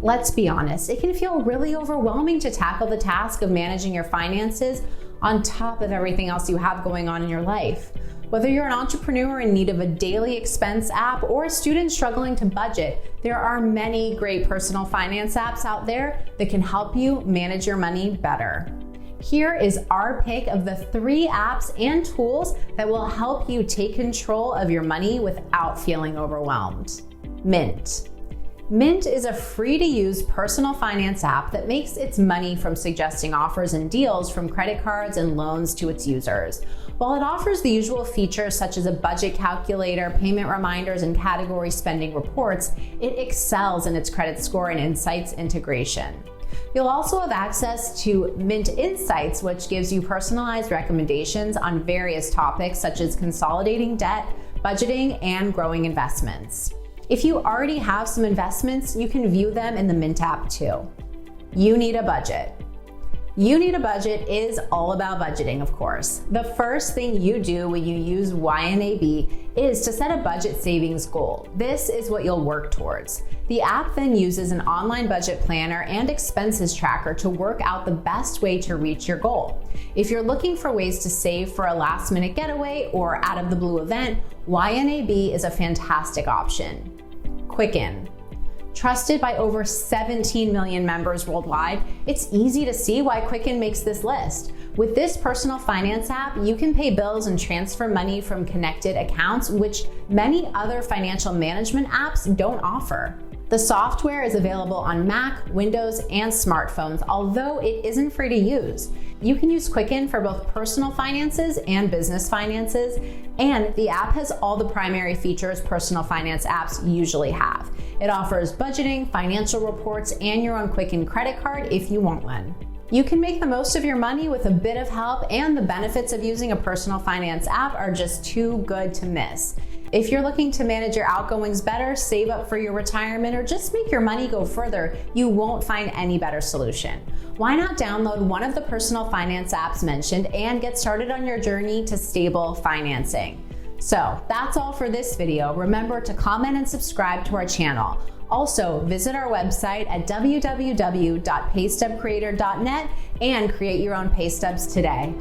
Let's be honest, it can feel really overwhelming to tackle the task of managing your finances on top of everything else you have going on in your life. Whether you're an entrepreneur in need of a daily expense app or a student struggling to budget, there are many great personal finance apps out there that can help you manage your money better. Here is our pick of the 3 apps and tools that will help you take control of your money without feeling overwhelmed. Mint. Mint is a free-to-use personal finance app that makes its money from suggesting offers and deals from credit cards and loans to its users. While it offers the usual features such as a budget calculator, payment reminders, and category spending reports, it excels in its credit score and insights integration. You'll also have access to Mint Insights, which gives you personalized recommendations on various topics such as consolidating debt, budgeting, and growing investments. If you already have some investments, you can view them in the Mint app too. You need a budget. You Need a Budget is all about budgeting, of course. The first thing you do when you use YNAB is to set a budget savings goal. This is what you'll work towards. The app then uses an online budget planner and expenses tracker to work out the best way to reach your goal. If you're looking for ways to save for a last-minute getaway or out-of-the-blue event, YNAB is a fantastic option. QUICKEN. Trusted by over 17 million members worldwide, it's easy to see why QUICKEN makes this list. With this personal finance app, you can pay bills and transfer money from connected accounts, which many other financial management apps don't offer. The software is available on Mac, Windows, and smartphones, although it isn't free to use. You can use QUICKEN for both personal finances and business finances, and the app has all the primary features personal finance apps usually have. It offers budgeting, financial reports, and your own QUICKEN credit card if you want one. You can make the most of your money with a bit of help, and the benefits of using a personal finance app are just too good to miss. If you're looking to manage your outgoings better, save up for your retirement, or just make your money go further, you won't find any better solution. Why not download one of the personal finance apps mentioned and get started on your journey to stable financing? So that's all for this video. Remember to comment and subscribe to our channel. Also, visit our website at www.paystubcreator.net and create your own pay stubs today.